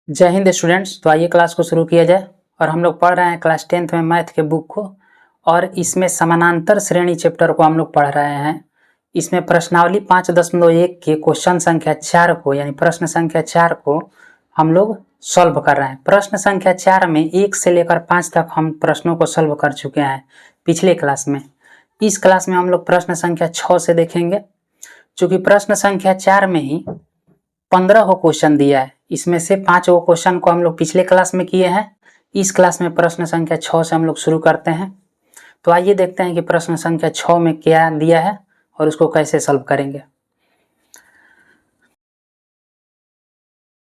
जय हिंद स्टूडेंट्स। तो आइए क्लास को शुरू किया जाए। और हम लोग पढ़ रहे हैं क्लास 10th में मैथ के बुक को, और इसमें समानांतर श्रेणी चैप्टर को हम लोग पढ़ रहे हैं। इसमें प्रश्नावली 5.1 के क्वेश्चन संख्या 4 को, यानी प्रश्न संख्या 4 को हम लोग सॉल्व कर रहे हैं। प्रश्न संख्या 4 में 1 से लेकर 5 तक हम प्रश्नों को सॉल्व कर चुके हैं पिछले क्लास में। इस क्लास में हम लोग प्रश्न संख्या 6 से देखेंगे। चूँकि प्रश्न संख्या 4 में ही 15 को क्वेश्चन दिया है, इसमें से 5 वो क्वेश्चन को हम लोग पिछले क्लास में किए हैं। इस क्लास में प्रश्न संख्या 6 से हम लोग शुरू करते हैं। तो आइए देखते हैं कि प्रश्न संख्या 6 में क्या दिया है और उसको कैसे सॉल्व करेंगे।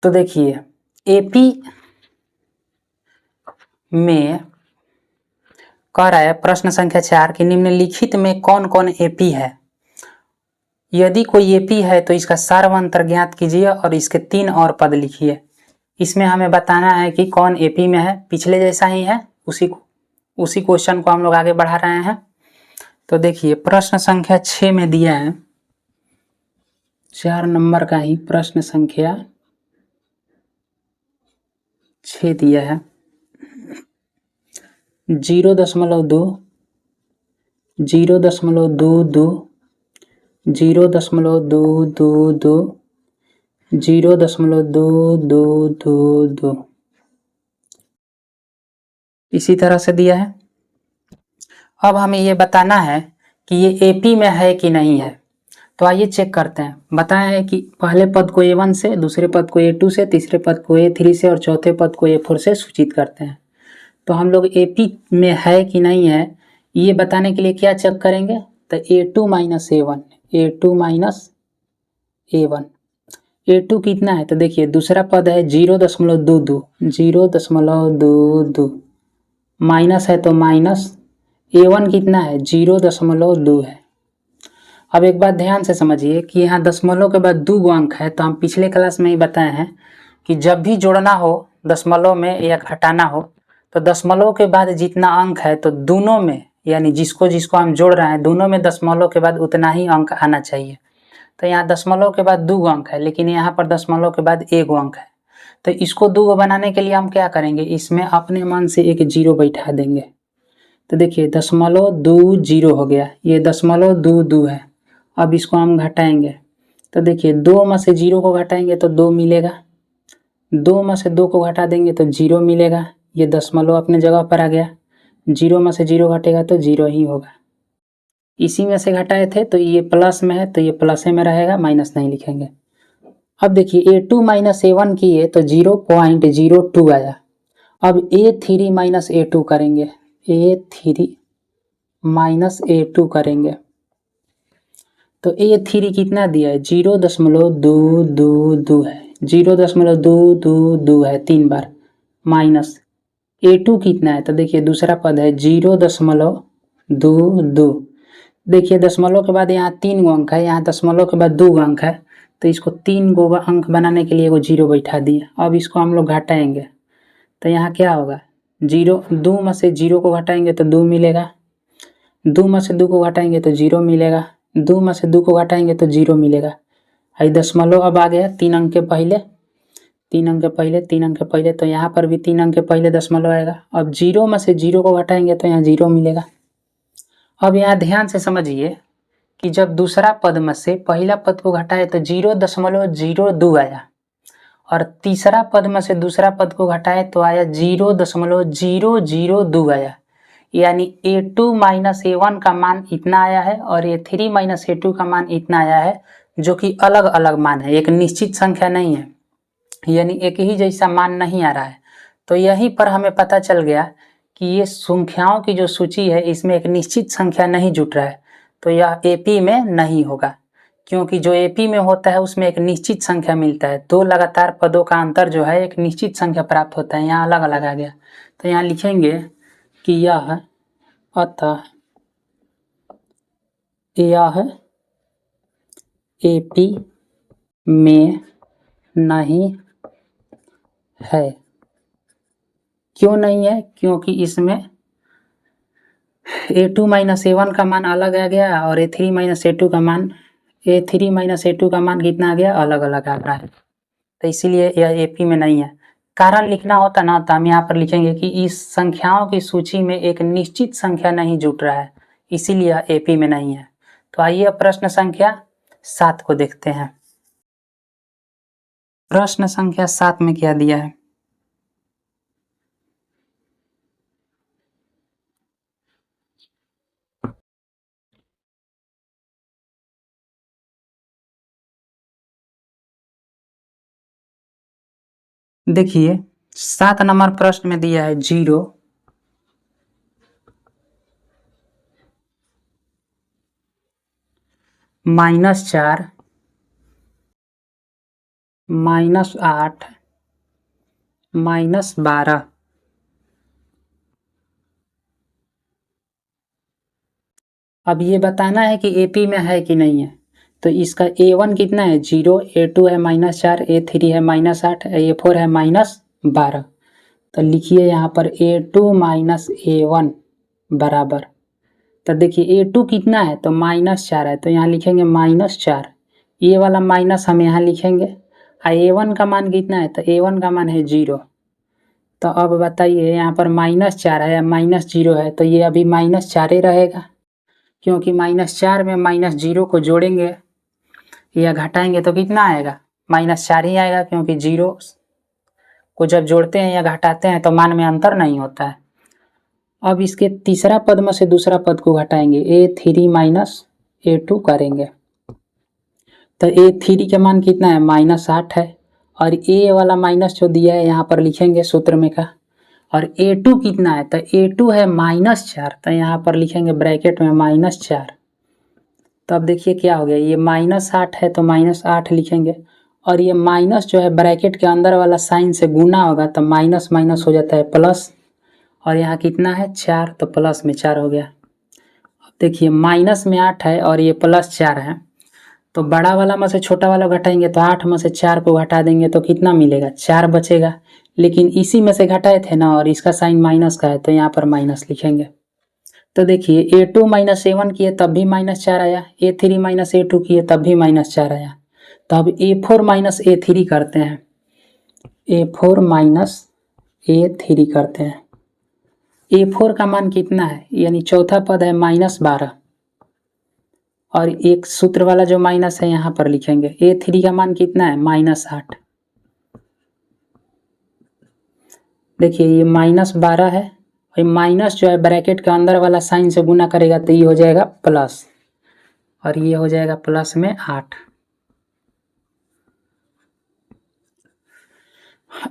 तो देखिए, एपी में कह रहा है प्रश्न संख्या 4 कि निम्नलिखित में कौन कौन एपी है। यदि कोई एपी है तो इसका सार्वअंतर ज्ञात कीजिए और इसके 3 और पद लिखिए। इसमें हमें बताना है कि कौन एपी में है। पिछले जैसा ही है, उसी क्वेश्चन को हम लोग आगे बढ़ा रहे हैं। तो देखिए, प्रश्न संख्या 6 में दिया है, 4 नंबर का ही प्रश्न संख्या 6 दिया है। 0.2, 0.22, 0.222, 0.222, इसी तरह से दिया है। अब हमें ये बताना है कि ये एपी में है कि नहीं है। तो आइए चेक करते हैं। बताया है कि पहले पद को A1 से, दूसरे पद को A2 से, तीसरे पद को A3 से और चौथे पद को A4 से सूचित करते हैं। तो हम लोग एपी में है कि नहीं है ये बताने के लिए क्या चेक करेंगे, तो A2 minus A1, A2 minus A1। A2 कितना है, तो देखिए दूसरा पद है 0.22, 0.22 माइनस है तो माइनस A1 कितना है, 0.2 है। अब एक बात ध्यान से समझिए कि यहाँ दशमलव के बाद 2 अंक है। तो हम पिछले क्लास में ही बताए हैं कि जब भी जोड़ना हो दशमलव में या घटाना हो, तो दशमलव के बाद जितना अंक है तो दोनों में, यानी जिसको जिसको हम जोड़ रहे हैं दोनों में दशमलव के बाद उतना ही अंक आना चाहिए। तो यहाँ दशमलव के बाद 2 अंक है, लेकिन यहाँ पर दशमलव के बाद 1 अंक है। तो इसको 2 बनाने के लिए हम क्या करेंगे, इसमें अपने मन से एक 0 बैठा देंगे। तो देखिए 0.20 हो गया, ये 0.22 है। अब इसको हम घटाएंगे, तो देखिए 2 में से 0 को घटाएंगे तो 2 मिलेगा, 2 में से 2 को घटा देंगे तो 0 मिलेगा। ये दशमलव अपने जगह पर आ गया, 0 में से 0 घटेगा तो 0 ही होगा। इसी में से घटाए थे तो ये प्लस में है तो ये प्लस में रहेगा, माइनस नहीं लिखेंगे। अब देखिए A2 माइनस A1 किए तो 0.02 आया। अब A3 माइनस A2 करेंगे, A3 माइनस A2 करेंगे तो A3 कितना दिया है, 0.222 है, 0.222 है 3 बार, माइनस A2 कितना है, तो देखिए दूसरा पद है 0.22। देखिए दशमलव के बाद यहाँ 3 अंक है, यहाँ दशमलव के बाद 2 अंक है, तो इसको 3 अंक बनाने के लिए एगो 0 बैठा दिया। अब इसको हम लोग घटाएंगे तो यहाँ क्या होगा, 2 में से 0 को घटाएंगे तो 2 मिलेगा, 2 में से 2 को घटाएंगे तो 0 मिलेगा, 2 में से 2 को घटाएंगे तो 0 मिलेगा। आई दशमलव अब आ गया 3 अंक के पहले, 3 अंक के पहले, 3 अंक के पहले, तो यहाँ पर भी 3 अंक के पहले दशमलव आएगा। अब 0 में से 0 को घटाएंगे तो यहाँ 0 मिलेगा। अब यहाँ ध्यान से समझिए कि जब दूसरा पद में से पहला पद को घटाए तो 0.02 आया, और तीसरा पद में से दूसरा पद को घटाए तो आया 0.002 आया। यानी A2 माइनस A1 का मान इतना आया है और A3 माइनस A2 का मान इतना आया है, जो कि अलग अलग मान है, एक निश्चित संख्या नहीं है, यानी एक ही जैसा मान नहीं आ रहा है। तो यहीं पर हमें पता चल गया कि ये संख्याओं की जो सूची है इसमें एक निश्चित संख्या नहीं जुट रहा है, तो यह एपी में नहीं होगा। क्योंकि जो एपी में होता है उसमें एक निश्चित संख्या मिलता है, 2 लगातार पदों का अंतर जो है एक निश्चित संख्या प्राप्त होता है। यहाँ अलग अलग आ गया, तो यहाँ लिखेंगे कि यह अतः यह एपी में नहीं है। क्यों नहीं है, क्योंकि इसमें A2 माइनस A1 का मान अलग आ गया और A3 माइनस A2 का मान कितना आ गया, अलग अलग आ रहा है। तो इसीलिए यह एपी में नहीं है। कारण लिखना होता ना तो हम यहाँ पर लिखेंगे कि इस संख्याओं की सूची में एक निश्चित संख्या नहीं जुट रहा है, इसीलिए एपी में नहीं है। तो आइए अब प्रश्न संख्या 7 को देखते हैं। प्रश्न संख्या 7 में क्या दिया है? देखिए 7 नंबर प्रश्न में दिया है 0 -4 -8 -12। अब ये बताना है कि एपी में है कि नहीं है। तो इसका A1 कितना है 0, A2 है -4, A3 है -8, A4 है -12। तो लिखिए यहाँ पर A2 -A1 बराबर, तो देखिए A2 कितना है तो -4 है, तो यहाँ लिखेंगे -4, ये वाला माइनस हम यहाँ लिखेंगे। A1 का मान कितना है तो A1 का मान है 0। तो अब बताइए यहाँ पर -4 है या -0 है, तो ये अभी -4 ही रहेगा, क्योंकि -4 में -0 को जोड़ेंगे या घटाएंगे तो कितना आएगा -4 ही आएगा, क्योंकि 0 को जब जोड़ते हैं या घटाते हैं तो मान में अंतर नहीं होता है। अब इसके तीसरा पद में से दूसरा पद को घटाएंगे, A3 -A2 करेंगे, तो A3 का मान कितना है -8 है, और A वाला माइनस जो दिया है यहाँ पर लिखेंगे सूत्र में का, और A2 कितना है तो A2 है -4, तो यहाँ पर लिखेंगे ब्रैकेट में -4। तो अब देखिए क्या हो गया, ये -8 है तो -8 लिखेंगे, और ये माइनस जो है ब्रैकेट के अंदर वाला साइन से गुना होगा तो माइनस माइनस हो जाता है प्लस, और यहाँ कितना है 4, तो प्लस में 4 हो गया। अब देखिए माइनस में 8 है और ये +4 है, तो बड़ा वाला में से छोटा वाला घटाएंगे तो 8 में से 4 को घटा देंगे तो कितना मिलेगा 4 बचेगा, लेकिन इसी में से घटाए थे ना और इसका साइन माइनस का है तो यहाँ पर माइनस लिखेंगे। तो देखिए A2 -A1 किए तब भी -4 आया, A3 -A2 किए तब भी -4 आया। तो अब A4 -A3 करते हैं, A4 -A3 करते हैं। A4 का मान कितना है, यानी चौथा पद है -12, और एक सूत्र वाला जो माइनस है यहाँ पर लिखेंगे। A3 का मान कितना है -8। देखिए ये -12 है, और माइनस जो है ब्रैकेट के अंदर वाला साइन से गुना करेगा तो ये हो जाएगा प्लस, और ये हो जाएगा प्लस में 8।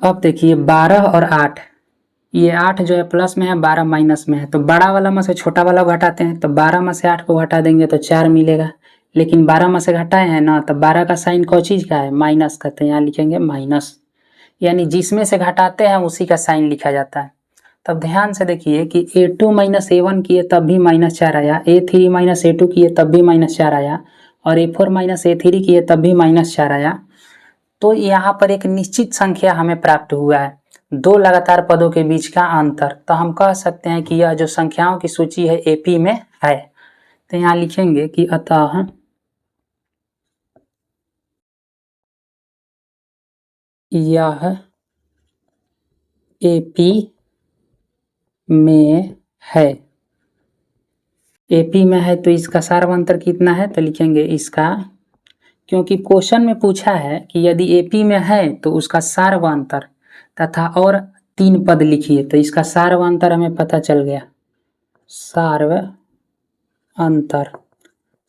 अब देखिए 12 और 8, ये 8 जो है प्लस में है, 12 माइनस में है, तो बड़ा वाला में से छोटा वाला घटाते हैं, तो 12 में से 8 को घटा देंगे तो 4 मिलेगा, लेकिन 12 में से घटाए हैं ना तो 12 का साइन कौन चीज़ का है माइनस का, तो यहाँ लिखेंगे माइनस, यानी जिसमें से घटाते हैं उसी का साइन लिखा जाता है। तब ध्यान से देखिए कि A2 -A1 किए तब भी -4 आया, A3 -A2 किए तब भी -4 आया, और A4 -A3 किए तब भी -4 आया। तो यहाँ पर एक निश्चित संख्या हमें प्राप्त हुआ है, दो लगातार पदों के बीच का अंतर। तो हम कह सकते हैं कि यह जो संख्याओं की सूची है एपी में है। तो यहाँ लिखेंगे कि अतः यह एपी में है। एपी में है तो इसका सार्वंतर कितना है, तो लिखेंगे इसका, क्योंकि क्वेश्चन में पूछा है कि यदि एपी में है तो उसका सार्वंतर तथा और 3 पद लिखिए, तो इसका सार्वंतर हमें पता चल गया। सार्वंतर,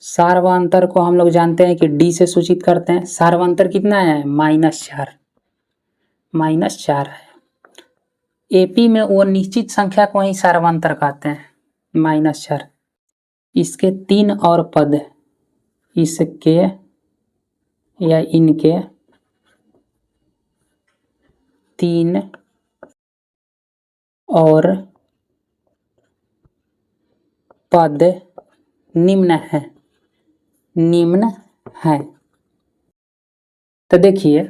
सार्वंतर को हम लोग जानते हैं कि डी से सूचित करते हैं। सार्वंतर कितना है -4 है। एपी में वो निश्चित संख्या को ही सार्वंतर कहते हैं, -4। इसके 3 और पद, इसके या इनके 3 और पद निम्न है। तो देखिए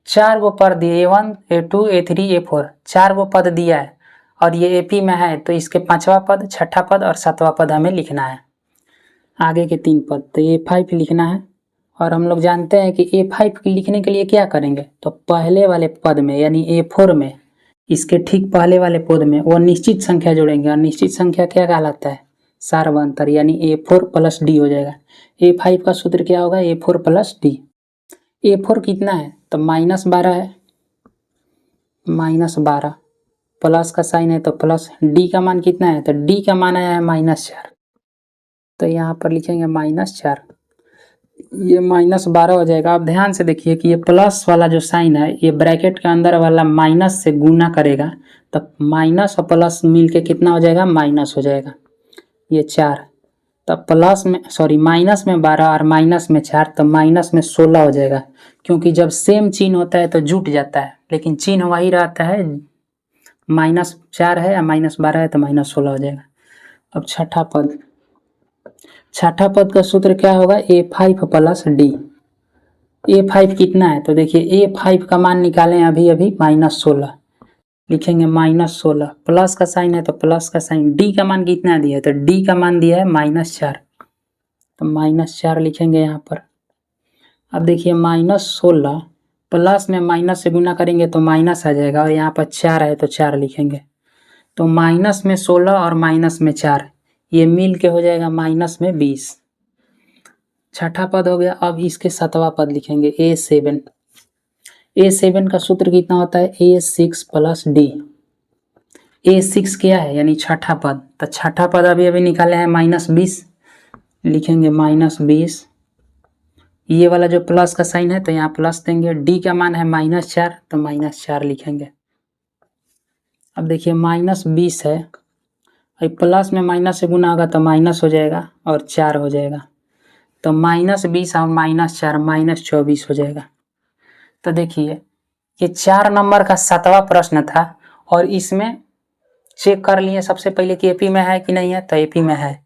4 गो पद दिए, A1 A2 A3 A4, 4 गो पद दिया है, और ये एपी में है तो इसके 5वां पद, 6ठा पद और 7वां पद हमें लिखना है। आगे के 3 पद तो A5 लिखना है, और हम लोग जानते हैं कि A5 लिखने के लिए क्या करेंगे, तो पहले वाले पद में यानी A4 में इसके ठीक पहले वाले पद में वो निश्चित संख्या जोड़ेंगे। और निश्चित संख्या क्या कहलाता है, सार्वंतर, यानी A4 + D हो जाएगा। A5 का सूत्र क्या होगा, A4 + D। A4 कितना है, तो -12 है, -12 प्लस का साइन है तो प्लस। D का मान कितना है, तो D का मान आया है -4, तो यहाँ पर लिखेंगे -4, ये -12 हो जाएगा। आप ध्यान से देखिए कि ये प्लस वाला जो साइन है ये ब्रैकेट के अंदर वाला माइनस से गुना करेगा, तब माइनस और प्लस मिल के कितना हो जाएगा, माइनस हो जाएगा, ये 4। तब प्लस में माइनस में 12 और माइनस में 4, तो माइनस में 16 हो जाएगा। क्योंकि जब सेम चिन्ह होता है तो जुट जाता है, लेकिन चिन्ह वही रहता है, -4 है या -12 है तो -16 हो जाएगा। अब छठा पद का सूत्र क्या होगा, A5 + D। A5 कितना है, तो देखिए A5 का मान निकालें अभी -16, लिखेंगे -16, प्लस का साइन है तो प्लस का साइन। D का मान कितना दिया है, तो D का मान दिया है -4, तो -4 लिखेंगे यहाँ पर। अब देखिए -16 प्लस में माइनस से गुना करेंगे तो माइनस आ जाएगा, और यहाँ पर 4 है तो 4 लिखेंगे। तो माइनस में 16 और माइनस में 4 ये मिल के हो जाएगा -20। छठा पद हो गया। अब इसके 7वां पद लिखेंगे A7। A7 का सूत्र कितना होता है, A6 + D। A6 क्या है, यानी छठा पद, तो छठा पद अभी निकाले हैं -20, लिखेंगे -20। ये वाला जो प्लस का साइन है तो यहाँ प्लस देंगे। D का मान है -4, तो -4 लिखेंगे। अब देखिए -20 है, प्लस में माइनस से गुना होगा तो माइनस हो जाएगा और 4 हो जाएगा, तो -20 और -4 -24 हो जाएगा। तो देखिए ये 4 नंबर का 7वां प्रश्न था, और इसमें चेक कर लिए सबसे पहले कि AP में है कि नहीं है, तो AP में है।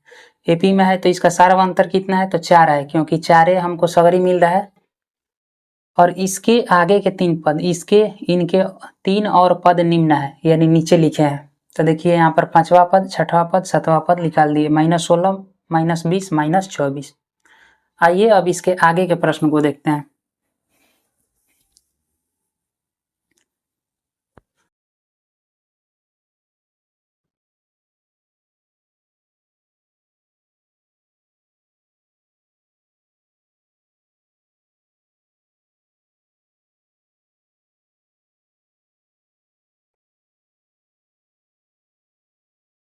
AP में है तो इसका सार्वंतर कितना है, तो 4 है, क्योंकि 4 हमको सगरी मिल रहा है। और इसके आगे के 3 पद, इनके 3 और पद निम्न है, यानी नीचे लिखे हैं। तो देखिए यहाँ पर 5वां पद, 6वां पद, 7वां पद निकाल दिए, -16 -20 -24। आइए अब इसके आगे के प्रश्न को देखते हैं।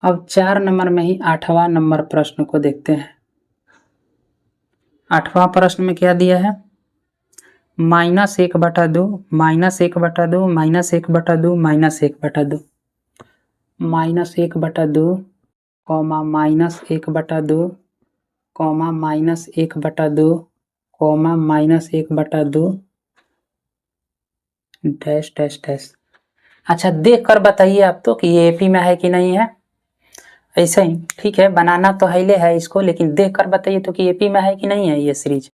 अब 4 नंबर में ही 8वां नंबर प्रश्न को देखते हैं। 8वां प्रश्न में क्या दिया है, -1/2 -1/2 -1/2 -1/2 -1/2, -1/2, -1/2, -1/2 डैश डैश डैश। अच्छा देख कर बताइए आप तो कि ये AP में है कि नहीं है। ऐसे ही ठीक है, बनाना तो हैले है इसको, लेकिन देख कर बताइए तो कि AP में है कि नहीं है ये सीरीज।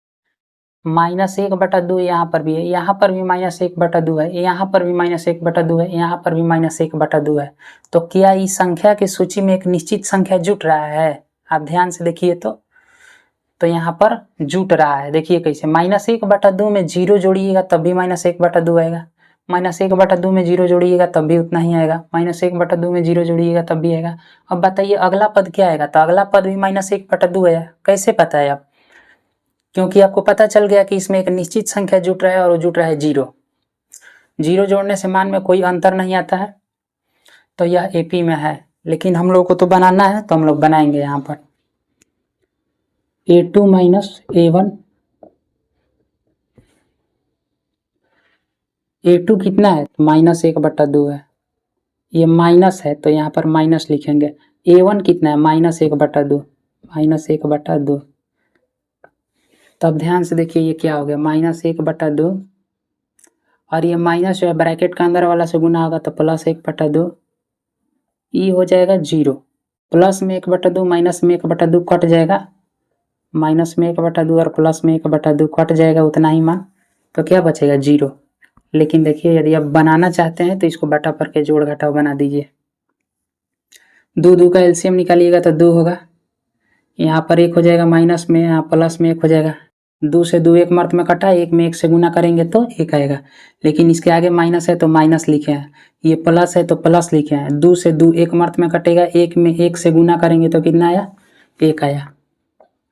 -1/2 यहाँ पर भी है, यहाँ पर भी -1/2 है, यहाँ पर भी -1/2 है, यहाँ पर भी -1/2 है। तो क्या इस संख्या की सूची में एक निश्चित संख्या जुट रहा है, आप ध्यान से देखिए तो यहाँ पर जुट रहा है। देखिए कैसे, -1/2 में 0 जोड़िएगा तब भी -1/2 आएगा, -1/2 में 0 जोड़िएगा तब भी उतना ही आएगा, -1/2 में 0 जोड़िएगा तब भी आएगा। अब बताइए अगला पद क्या आएगा, तो अगला पद भी -1/2 है। कैसे पता है आप, क्योंकि आपको पता चल गया कि इसमें एक निश्चित संख्या जुट रहा है, और वो जुट रहा है 0। 0 जोड़ने से मान में कोई अंतर नहीं आता है, तो यह AP में है। लेकिन हम लोग को तो बनाना है, तो हम लोग बनाएंगे यहाँ पर A2 - A1। A2 कितना है, -1/2 है, ये माइनस है तो यहाँ पर माइनस लिखेंगे। A1 कितना है, -1/2, -1/2। तब ध्यान से देखिए ये क्या हो गया, -1/2, और ये माइनस जो है ब्रैकेट का अंदर वाला से गुना होगा तो +1/2, ई हो जाएगा 0। प्लस में 1/2 माइनस में 1/2 कट जाएगा, माइनस में 1/2 और प्लस में 1/2 कट जाएगा उतना ही मान, तो क्या बचेगा 0। लेकिन देखिए यदि आप बनाना चाहते हैं तो इसको बटा पर के जोड़ घटाव बना दीजिए। 2 का एलसीएम निकालिएगा तो 2 होगा, यहाँ पर 1 हो जाएगा माइनस में, यहाँ प्लस में 1 हो जाएगा, 2 से 2 एक मर्त में कटा, 1 में 1 से गुना करेंगे तो 1 आएगा, लेकिन इसके आगे माइनस है तो माइनस लिखे हैं, ये प्लस है तो प्लस लिखे हैं। 2 से 2 एक मर्त में कटेगा, 1 में 1 से गुना करेंगे तो कितना आया, 1 आया।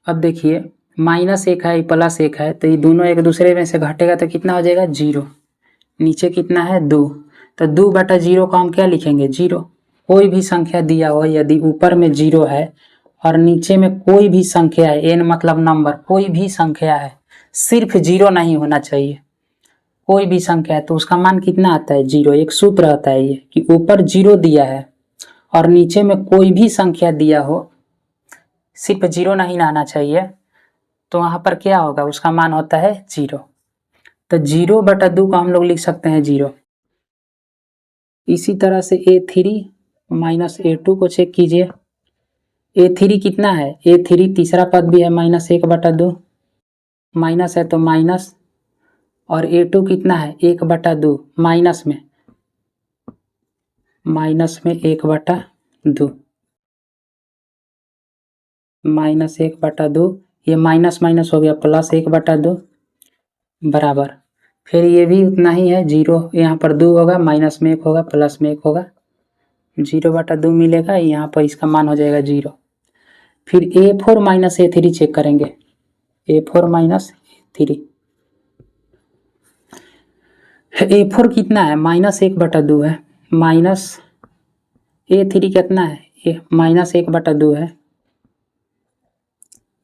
अब देखिए -1 है +1 है, तो ये दोनों एक दूसरे में से घटेगा तो कितना हो जाएगा, 0। नीचे कितना है, 2, तो 2/0 को हम क्या लिखेंगे, 0। कोई भी संख्या दिया हो, यदि ऊपर में 0 है और नीचे में कोई भी संख्या है, n मतलब नंबर, कोई भी संख्या है, सिर्फ 0 नहीं होना चाहिए। कोई भी संख्या है तो उसका मान कितना आता है, 0। एक सूत्र आता है ये कि ऊपर 0 दिया है और नीचे में कोई भी संख्या दिया हो, सिर्फ 0 नहीं आना चाहिए, तो वहां पर क्या होगा, उसका मान होता है 0। तो 0/2 को हम लोग लिख सकते हैं 0। इसी तरह से A3 - A2 को चेक कीजिए। A3 कितना है, A3 तीसरा पद भी है -1/2, माइनस है तो माइनस, और A2 कितना है, 1/2, माइनस में 1/2, -1/2, ये माइनस माइनस हो गया +1/2 बराबर, फिर ये भी उतना ही है 0, यहाँ पर 2 होगा, माइनस में 1 होगा, प्लस में 1 होगा, 0/2 मिलेगा, यहाँ पर इसका मान हो जाएगा 0। फिर A4 - A3 चेक करेंगे, A4 - A3, A4 कितना है, -1/2 है, माइनस A3 कितना है, -1/2 है,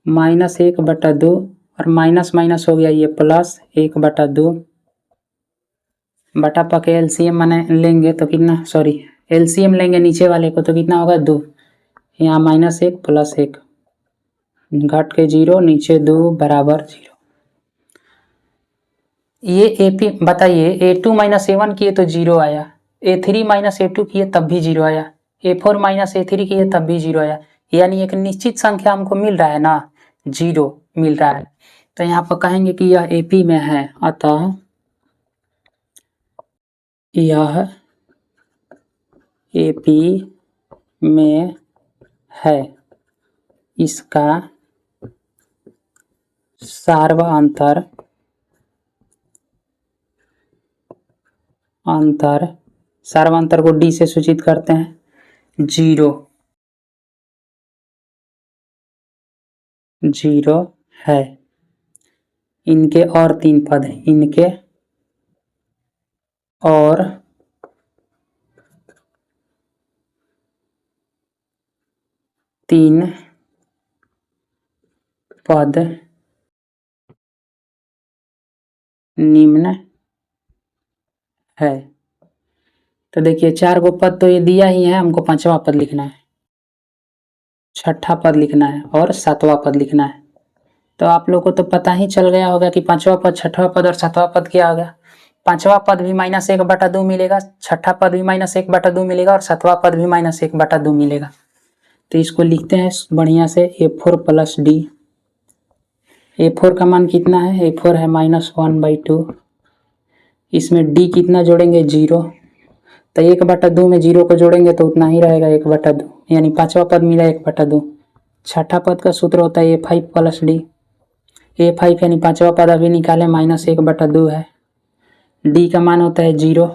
-1/2, और माइनस माइनस हो गया, ये +1/2, बटा पके एलसीएम मने लेंगे तो कितना, सॉरी एलसीएम लेंगे नीचे वाले को तो कितना होगा, 2, यहाँ -1 +1, घट के 0, नीचे 2 बराबर 0। ये AP बताइए, A2 - A1 किए तो 0 आया, A3 - A2 किए तब भी 0 आया, A4 - A3 किए तब भी 0 आया, यानी एक निश्चित संख्या हमको मिल रहा है ना, 0 मिल रहा है, तो यहाँ पर कहेंगे कि यह AP में है, अतः यह AP में है, इसका सार्वअंतर सार्वअंतर को D से सूचित करते हैं, 0 है। इनके और 3 पद हैं, इनके और 3 पद निम्न है। तो देखिए 4 गो पद तो ये दिया ही है, हमको 5वां पद लिखना है, 6ठा पद लिखना है और 7वां पद लिखना है। तो आप लोगों को तो पता ही चल गया होगा कि 5वां पद, 6ठा पद और 7वां पद क्या होगा। 5वां पद भी -1/2 मिलेगा, 6ठा पद भी -1/2 मिलेगा और 7वां पद भी -1/2 मिलेगा। तो इसको लिखते हैं बढ़िया से, A4 + D। A4 का मान कितना है, A4 है -1/2, इसमें D कितना जोड़ेंगे, 0, तो 1/2 में 0 को जोड़ेंगे तो उतना ही रहेगा, 1/2, यानी 5वां पद मिला 1/2। 6ठा पद का सूत्र होता है A5 + D, A5 यानी 5वां पद अभी निकाले, -1/2 है, D का मान होता है 0।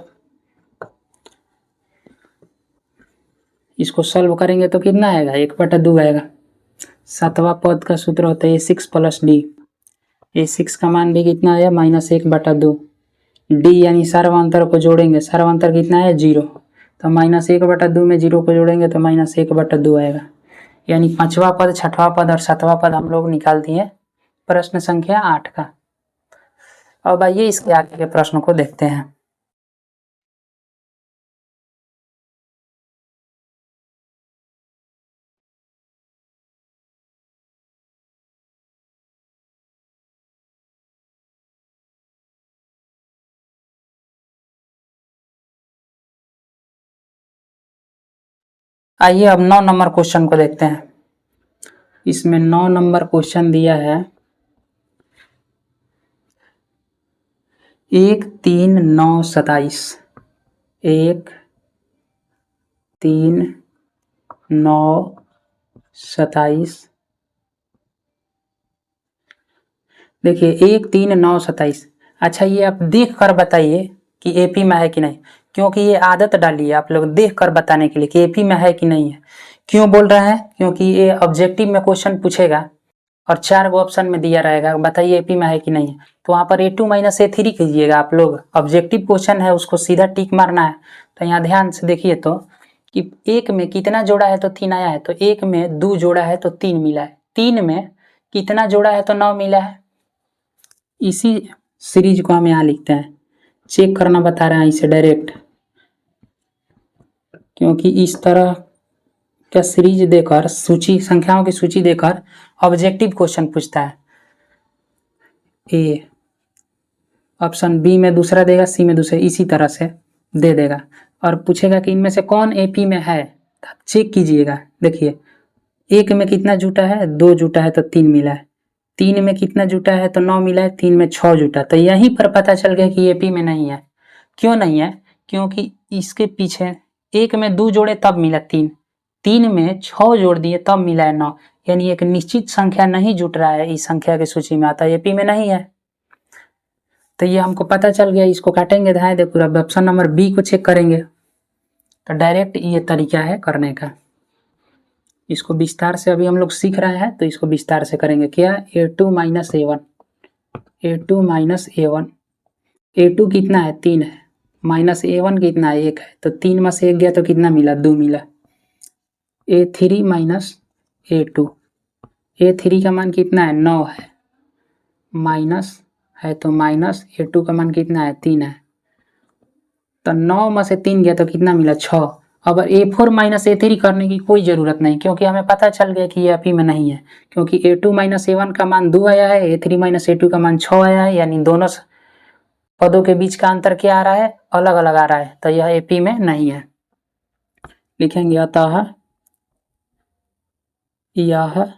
इसको सॉल्व करेंगे तो कितना आएगा, 1/2 आएगा। 7वां पद का सूत्र होता है A6 + D, A6 का मान भी कितना आया, -1/2, D यानी सार्वअंतर को जोड़ेंगे, सार्वअंतर कितना है, 0, तो -1/2 में 0 को जोड़ेंगे तो -1/2 आएगा, यानी 5वां पद, 6ठवां पद और 7वां पद हम लोग निकाल दिए प्रश्न संख्या 8 का। अब आइए इसके आगे के प्रश्न को देखते हैं। आइए अब 9 नंबर क्वेश्चन को देखते हैं। इसमें 9 नंबर क्वेश्चन दिया है, 1 3 9 27, 1 3 9 27 देखिए 1 3 9 27। अच्छा ये आप देख कर बताइए कि एपी में है कि नहीं, क्योंकि ये आदत डाली है आप लोग देख कर बताने के लिए कि एपी में है कि नहीं है। क्यों बोल रहे हैं, क्योंकि ये ऑब्जेक्टिव में क्वेश्चन पूछेगा और 4 गो ऑप्शन में दिया रहेगा, बताइए एपी में है कि नहीं है। तो वहाँ पर A2 माइनस A3 कीजिएगा आप लोग, ऑब्जेक्टिव क्वेश्चन है उसको सीधा टिक मारना है। तो यहाँ ध्यान से देखिए तो कि 1 में कितना जोड़ा है तो 3 आया है, तो 1 में 2 जोड़ा है तो 3 मिला है, 3 में कितना जोड़ा है तो 9 मिला है। इसी सीरीज को हम यहाँ लिखते हैं, चेक करना बता रहे हैं इसे डायरेक्ट, क्योंकि इस तरह का सीरीज देकर सूची संख्याओं की सूची देकर ऑब्जेक्टिव क्वेश्चन पूछता है। ए ऑप्शन बी में दूसरा देगा, सी में दूसरा, इसी तरह से दे देगा और पूछेगा कि इनमें से कौन एपी में है। चेक कीजिएगा, देखिए 1 में कितना जुटा है, 2 जुटा है तो 3 मिला है, 3 में कितना जुटा है तो 9 मिला है, 3 में 6 जुटा, तो यहीं पर पता चल गया कि एपी में नहीं है। क्यों नहीं है, क्योंकि इसके पीछे 1 में 2 जोड़े तब मिला 3, 3 में 6 जोड़ दिए तब मिला है 9, यानी एक निश्चित संख्या नहीं जुट रहा है इस संख्या की सूची में, आता एपी में नहीं है। तो ये हमको पता चल गया, इसको काटेंगे ध्यान दे पूरा, ऑप्शन नंबर बी को चेक करेंगे। तो डायरेक्ट ये तरीका है करने का, इसको विस्तार से अभी हम लोग सीख रहे हैं तो इसको विस्तार से करेंगे। क्या A2 minus A1, A2 minus A1, A2 कितना है 3 है, माइनस A1 कितना है 1 है, तो 3 में से 1 गया तो कितना मिला 2 मिला। A3 माइनस A2, A3 का मान कितना है 9 है, माइनस है तो माइनस A2 का मान कितना है 3 है, तो 9 में से 3 गया तो कितना मिला 6। अब A4 माइनस A3 करने की कोई ज़रूरत नहीं, क्योंकि हमें पता चल गया कि ये एपी में नहीं है, क्योंकि A2 माइनस A1 का मान 2 आया है, A3 माइनस A2 का मान 6 आया है, यानी दोनों पदों के बीच का अंतर क्या आ रहा है, अलग अलग आ रहा है, तो यह एपी में नहीं है। लिखेंगे अतः यह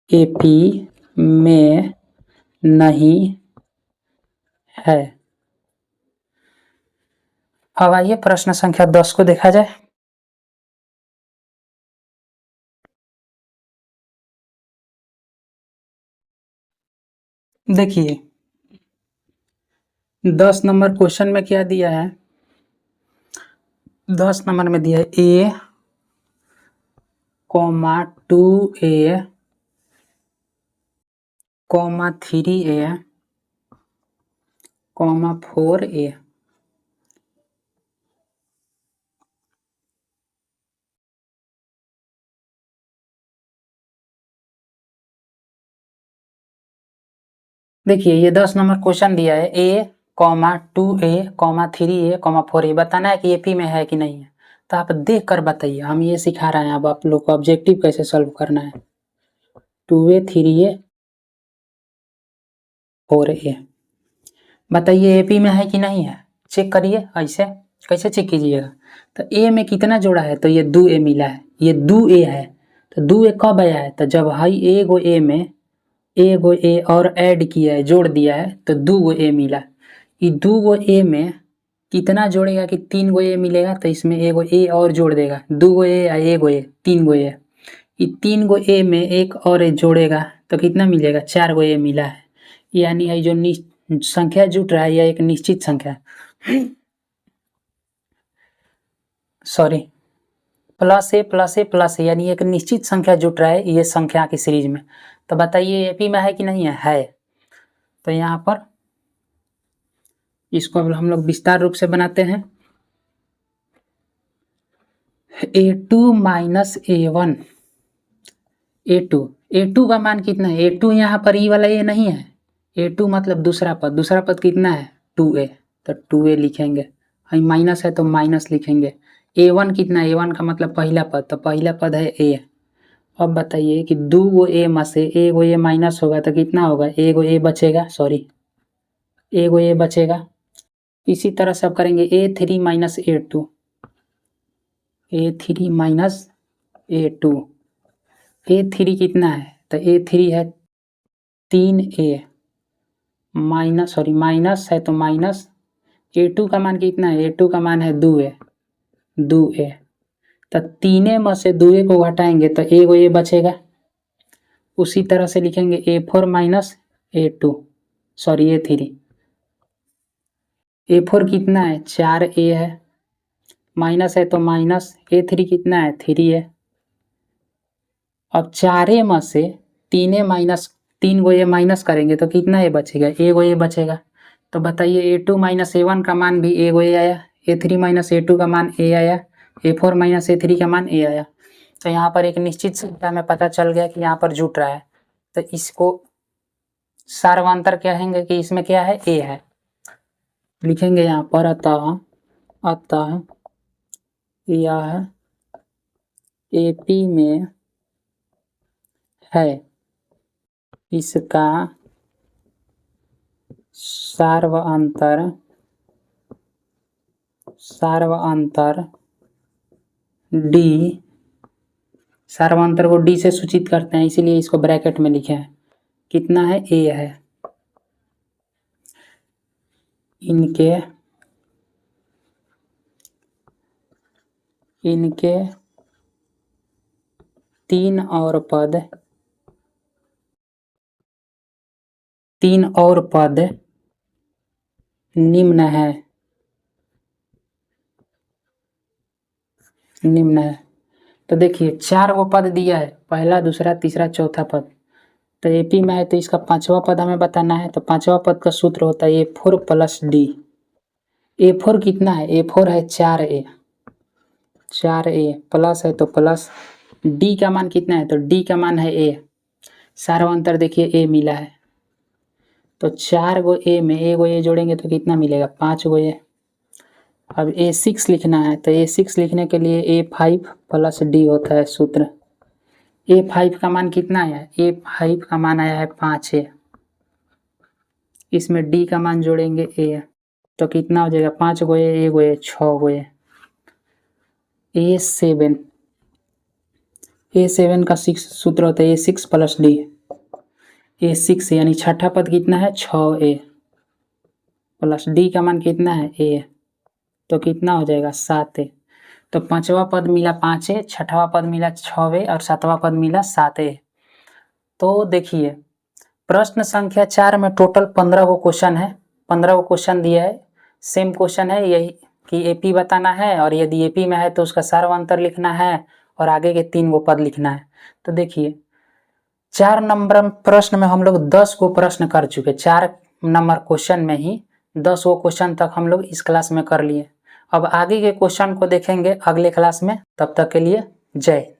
एपी में नहीं है। अब आइए प्रश्न संख्या 10 को देखा जाए। देखिए 10 नंबर क्वेश्चन में क्या दिया है, 10 नंबर में दिया है A, 2A, 3A, 4A। देखिए ये 10 नंबर क्वेश्चन दिया है A, 2A, 3A, 4A, बताना है कि एपी में है कि नहीं है। तो आप देख कर बताइए, हम ये सिखा रहे हैं, अब आप लोग को ऑब्जेक्टिव कैसे सॉल्व करना है। 2A, 3A, 4A, बताइए एपी में है कि नहीं है, चेक करिए। ऐसे कैसे चेक कीजिएगा, तो ए में कितना जोड़ा है, तो ये 2A मिला है, ये 2A है, तो 2A कब आया है, तो जब हाई एगो ए में एगो ए और ऐड किया है, जोड़ दिया है, तो 2 गो ए मिला। ये 2 गो ए में कितना जोड़ेगा कि 3 गो ए मिलेगा, तो इसमें एगो ए और जोड़ देगा, 2 गो ए या एगो ए, 3 गो ए, ये 3 गो ए में एक और ए जोड़ेगा तो कितना मिलेगा, 4 गो ए मिला है। यानी है जो संख्या जुट रहा है यह एक निश्चित संख्या, सॉरी प्लस ए प्लस ए प्लस ए, यानी एक निश्चित संख्या जुट रहा है ये संख्या की सीरीज में। तो बताइए एपी में है कि नहीं है। तो यहाँ पर इसको अब हम लोग विस्तार रूप से बनाते हैं। A2 माइनस A1, A2 का मान कितना है, A2 यहाँ पर ई वाला ए नहीं है, A2 मतलब दूसरा पद कितना है 2A, तो 2A लिखेंगे, माइनस है तो माइनस लिखेंगे। A1 कितना है, A1 का मतलब पहला पद, तो पहला पद है A। अब बताइए कि 2 गो ए में से एगो ए माइनस होगा तो कितना होगा, एगो ए बचेगा, सॉरी एगो ए बचेगा। इसी तरह से अब करेंगे A3 minus A2, A3 minus A2, A3 कितना है, तो A3 है 3A, माइनस है तो माइनस, A2 का मान कितना है, A2 का मान है 2A, तो 3 में से 2A को घटाएंगे तो एगो ए बचेगा। उसी तरह से लिखेंगे A4 minus A2 sorry A3। A4 कितना है 4A है, माइनस है तो माइनस, A3 कितना है 3 है। अब 4A में से 3A माइनस 3 को ये माइनस करेंगे तो कितना ये बचेगा, ए को ये बचेगा। तो बताइए A2 माइनस A1 का मान भी ए को ये आया, A3 माइनस A2 का मान ए आया, A4 माइनस A3 का मान ए आया। तो यहाँ पर एक निश्चित संख्या में पता चल गया कि यहाँ पर जुट रहा है, तो इसको सार्वंतर कहेंगे कि इसमें क्या है ए है। लिखेंगे यहाँ पर अतः यह AP में है, इसका सार्वअंतर D, सार्वअंतर को D से सूचित करते हैं, इसीलिए इसको ब्रैकेट में लिखे हैं। कितना है A है। इनके 3 और पद निम्न है। तो देखिए 4 वो पद दिया है, पहला दूसरा तीसरा चौथा पद। तो AP में है तो इसका 5वां पद हमें बताना है। तो 5वां पद का सूत्र होता है A4 प्लस D। A4 कितना है, A4 है 4A प्लस है तो प्लस, D का मान कितना है तो D का मान है A। सार्वअंतर देखिए A मिला है, तो 4 गो A में A को A जोड़ेंगे तो कितना मिलेगा 5 गो A। अब A6 लिखना है, तो A6 लिखने के लिए A5 प्लस D होता है सूत्र। A5 का मान कितना आया, A5 का मान आया है 5A। इसमें D का मान जोड़ेंगे A, तो कितना हो जाएगा 5 गो A, 1 go A, 6 go A। A7 का 6 सूत्र होता है A6 प्लस D। A6 यानी छठा पद कितना है 6A प्लस D का मान कितना है A, तो कितना हो जाएगा 7A। तो 5वां पद मिला 5A, छठवां पद मिला 6A और 7वां पद मिला 7A। तो देखिए प्रश्न संख्या 4 में टोटल 15 गो क्वेश्चन है, 15 गो क्वेश्चन दिया है। सेम क्वेश्चन है यही कि AP बताना है, और यदि AP में है तो उसका सार्वअंतर लिखना है और आगे के 3 गो पद लिखना है। तो देखिए 4 नंबर प्रश्न में हम लोग 10 गो प्रश्न कर चुके, 4 नंबर क्वेश्चन में ही 10 गो क्वेश्चन तक हम लोग इस क्लास में कर लिए। अब आगे के क्वेश्चन को देखेंगे अगले क्लास में, तब तक के लिए जय।